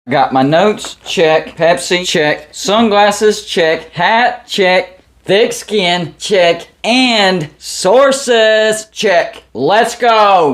Got my notes, check. Pepsi, check. Sunglasses, check. Hat, check. Thick skin, check. And sources, check. Let's go.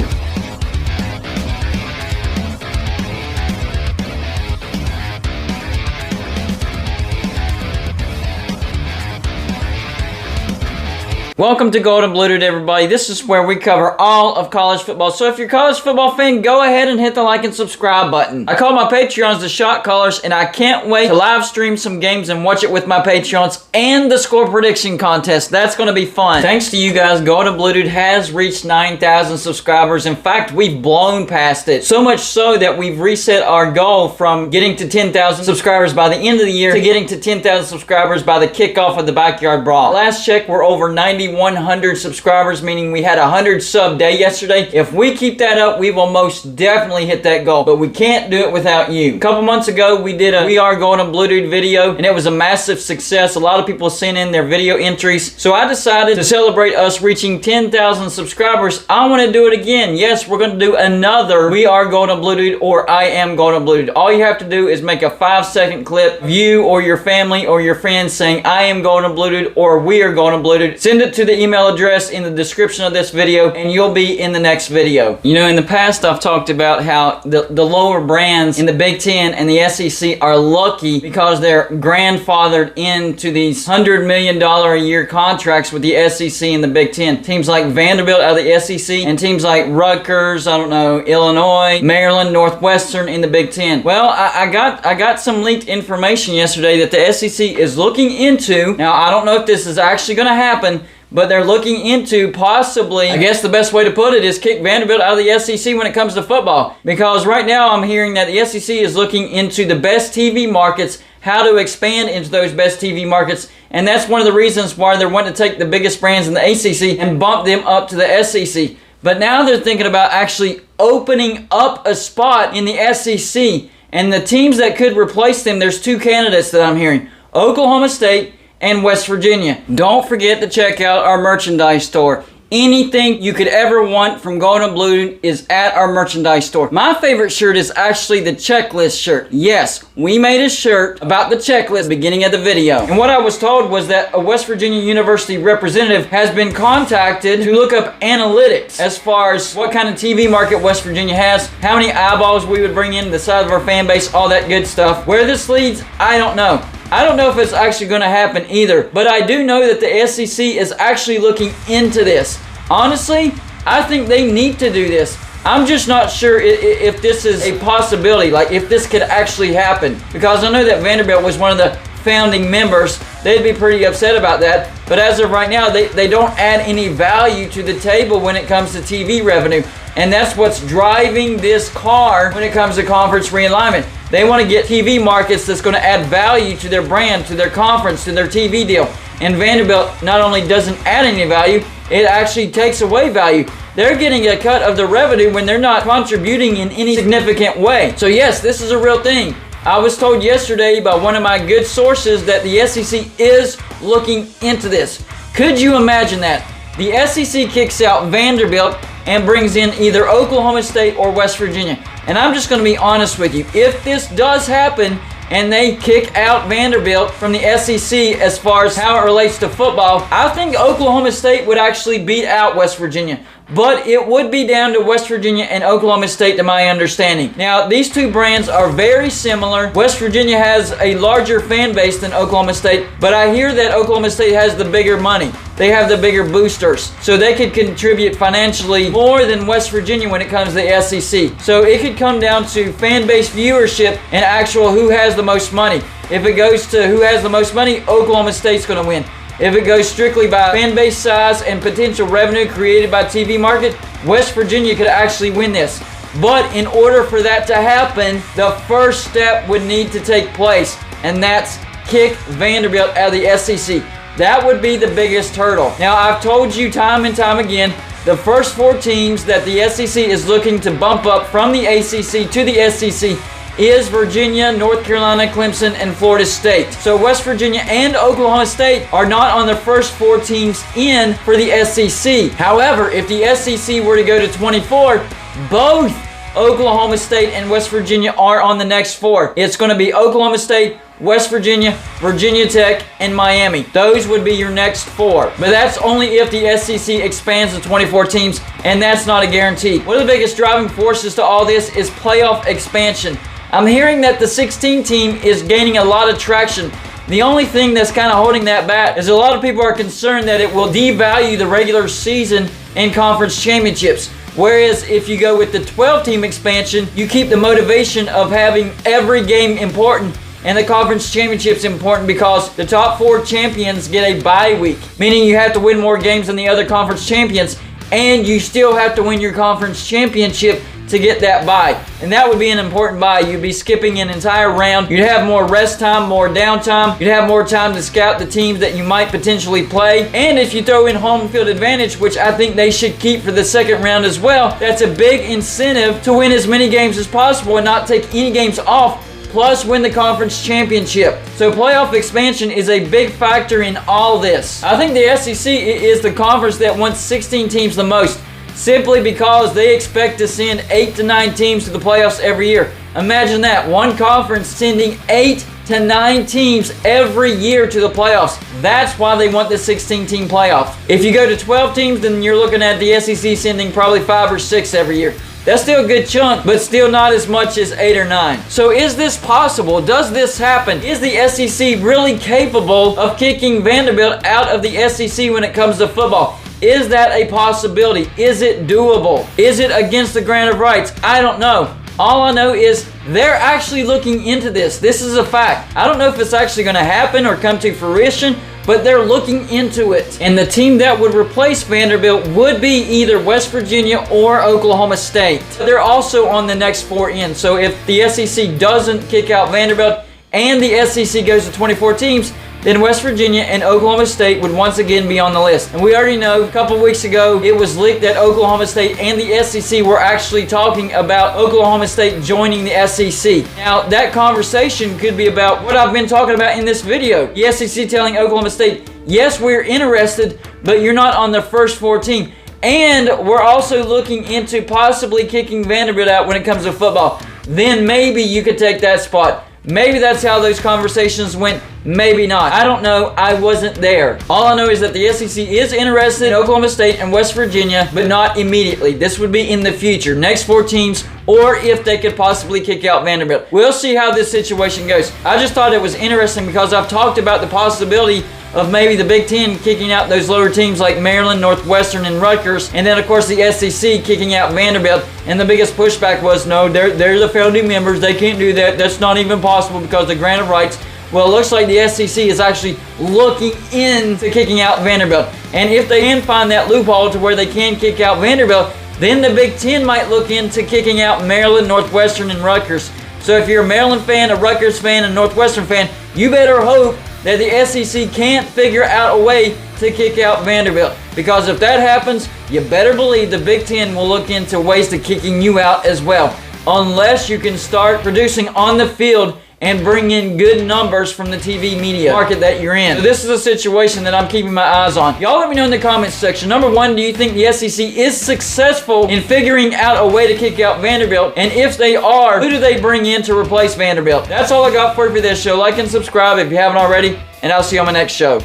Welcome to Golden Blue Dude, everybody. This is where we cover all of college football. So if you're a college football fan, go ahead and hit the like and subscribe button. I call my Patreons the shot callers, and I can't wait to live stream some games and watch it with my Patreons and the score prediction contest. That's going to be fun. Thanks to you guys, Golden Blue Dude has reached 9,000 subscribers. In fact, we've blown past it. So much so that we've reset our goal from getting to 10,000 subscribers by the end of the year to getting to 10,000 subscribers by the kickoff of the Backyard Brawl. Last check, we're over 9,100 subscribers, meaning we had a 100 sub day yesterday. If we keep that up, we will most definitely hit that goal, but we can't do it without you. A couple months ago, we did a We Are Golden Blue Dude video, and it was a massive success. A lot of people sent in their video entries, so I decided to celebrate us reaching 10,000 subscribers. I want to do it again. Yes, we're going to do another We Are Golden Blue Dude or I Am Golden Blue Dude. All you have to do is make a 5-second clip of you or your family or your friends saying I am Golden Blue Dude or we are Golden Blue Dude. Send it to the email address in the description of this video and you'll be in the next video. You know, in the past I've talked about how the lower brands in the Big Ten and the SEC are lucky because they're grandfathered into these $100 million a year contracts with the SEC and the Big Ten. Teams like Vanderbilt out of the SEC and teams like Rutgers, I don't know, Illinois, Maryland, Northwestern in the Big Ten. Well, I got some leaked information yesterday that the SEC is looking into. Now, I don't know if this is actually going to happen, but they're looking into possibly, I guess the best way to put it is kick Vanderbilt out of the SEC when it comes to football. Because right now I'm hearing that the SEC is looking into the best TV markets, how to expand into those best TV markets. And that's one of the reasons why they're wanting to take the biggest brands in the ACC and bump them up to the SEC. But now they're thinking about actually opening up a spot in the SEC. And the teams that could replace them, there's two candidates that I'm hearing. Oklahoma State and West Virginia. Don't forget to check out our merchandise store. Anything you could ever want from Golden Blue is at our merchandise store. My favorite shirt is actually the checklist shirt. Yes, we made a shirt about the checklist beginning of the video. And what I was told was that a West Virginia University representative has been contacted to look up analytics as far as what kind of TV market West Virginia has, how many eyeballs we would bring in, the size of our fan base, all that good stuff. Where this leads, I don't know. I don't know if it's actually going to happen either, but I do know that the SEC is actually looking into this. Honestly, I think they need to do this. I'm just not sure if this is a possibility, like if this could actually happen, because I know that Vanderbilt was one of the founding members. They'd be pretty upset about that, but as of right now, they don't add any value to the table when it comes to TV revenue, and that's what's driving this car when it comes to conference realignment. They want to get TV markets that's going to add value to their brand, to their conference, to their TV deal. And Vanderbilt not only doesn't add any value, it actually takes away value. They're getting a cut of the revenue when they're not contributing in any significant way. So yes, this is a real thing. I was told yesterday by one of my good sources that the SEC is looking into this. Could you imagine that? The SEC kicks out Vanderbilt and brings in either Oklahoma State or West Virginia. And I'm just going to be honest with you. If this does happen and they kick out Vanderbilt from the SEC as far as how it relates to football, I think Oklahoma State would actually beat out West Virginia. But it would be down to West Virginia and Oklahoma State to my understanding. Now, these two brands are very similar. West Virginia has a larger fan base than Oklahoma State, but I hear that Oklahoma State has the bigger money. They have the bigger boosters, so they could contribute financially more than West Virginia when it comes to the SEC. So it could come down to fan base viewership and actual who has the most money. If it goes to who has the most money, Oklahoma State's going to win. If it goes strictly by fan base size and potential revenue created by TV market, West Virginia could actually win this. But in order for that to happen, the first step would need to take place, and that's kick Vanderbilt out of the SEC. That would be the biggest hurdle. Now, I've told you time and time again, the first 4 teams that the SEC is looking to bump up from the ACC to the SEC is Virginia, North Carolina, Clemson, and Florida State. So West Virginia and Oklahoma State are not on the first 4 teams in for the SEC. However, if the SEC were to go to 24, both Oklahoma State and West Virginia are on the next 4. It's going to be Oklahoma State, West Virginia, Virginia Tech, and Miami. Those would be your next 4. But that's only if the SEC expands to 24 teams, and that's not a guarantee. One of the biggest driving forces to all this is playoff expansion. I'm hearing that the 16 team is gaining a lot of traction. The only thing that's kind of holding that back is a lot of people are concerned that it will devalue the regular season and conference championships. Whereas if you go with the 12-team expansion, you keep the motivation of having every game important, and the conference championship's important because the top 4 champions get a bye week, meaning you have to win more games than the other conference champions, and you still have to win your conference championship to get that bye. And that would be an important bye. You'd be skipping an entire round. You'd have more rest time, more downtime. You'd have more time to scout the teams that you might potentially play. And if you throw in home field advantage, which I think they should keep for the second round as well, that's a big incentive to win as many games as possible and not take any games off, plus win the conference championship. So playoff expansion is a big factor in all this. I think the SEC is the conference that wants 16 teams the most, simply because they expect to send 8 to 9 teams to the playoffs every year. Imagine that, one conference sending 8 to 9 teams every year to the playoffs. That's why they want the 16-team playoff. If you go to 12 teams, then you're looking at the SEC sending probably 5 or 6 every year. That's still a good chunk, but still not as much as 8 or 9. So is this possible? Does this happen? Is the SEC really capable of kicking Vanderbilt out of the SEC when it comes to football? Is that a possibility? Is it doable? Is it against the grant of rights? I don't know. All I know is they're actually looking into this. This is a fact. I don't know if it's actually going to happen or come to fruition, but they're looking into it. And the team that would replace Vanderbilt would be either West Virginia or Oklahoma State. They're also on the next 4 in. So if the SEC doesn't kick out Vanderbilt and the SEC goes to 24 teams, then West Virginia and Oklahoma State would once again be on the list. And we already know a couple weeks ago it was leaked that Oklahoma State and the SEC were actually talking about Oklahoma State joining the SEC. Now that conversation could be about what I've been talking about in this video. The SEC telling Oklahoma State, yes, we're interested, but you're not on the first 4 team. And we're also looking into possibly kicking Vanderbilt out when it comes to football. Then maybe you could take that spot. Maybe that's how those conversations went. Maybe not. I don't know. I wasn't there. All I know is that the SEC is interested in Oklahoma State and West Virginia, but not immediately. This would be in the future. Next 4 teams, or if they could possibly kick out Vanderbilt. We'll see how this situation goes. I just thought it was interesting because I've talked about the possibility of maybe the Big Ten kicking out those lower teams like Maryland, Northwestern, and Rutgers, and then of course the SEC kicking out Vanderbilt. And the biggest pushback was, no, they're the founding members, they can't do that, that's not even possible because of the grant of rights. Well, it looks like the SEC is actually looking into kicking out Vanderbilt. And if they can find that loophole to where they can kick out Vanderbilt, then the Big Ten might look into kicking out Maryland, Northwestern, and Rutgers. So if you're a Maryland fan, a Rutgers fan, and a Northwestern fan, you better hope that the SEC can't figure out a way to kick out Vanderbilt. Because if that happens, you better believe the Big Ten will look into ways to kicking you out as well. Unless you can start producing on the field and bring in good numbers from the TV media market that you're in. So this is a situation that I'm keeping my eyes on. Y'all let me know in the comments section. Number 1, do you think the SEC is successful in figuring out a way to kick out Vanderbilt? And if they are, who do they bring in to replace Vanderbilt? That's all I got for you for this show. Like and subscribe if you haven't already, and I'll see you on my next show.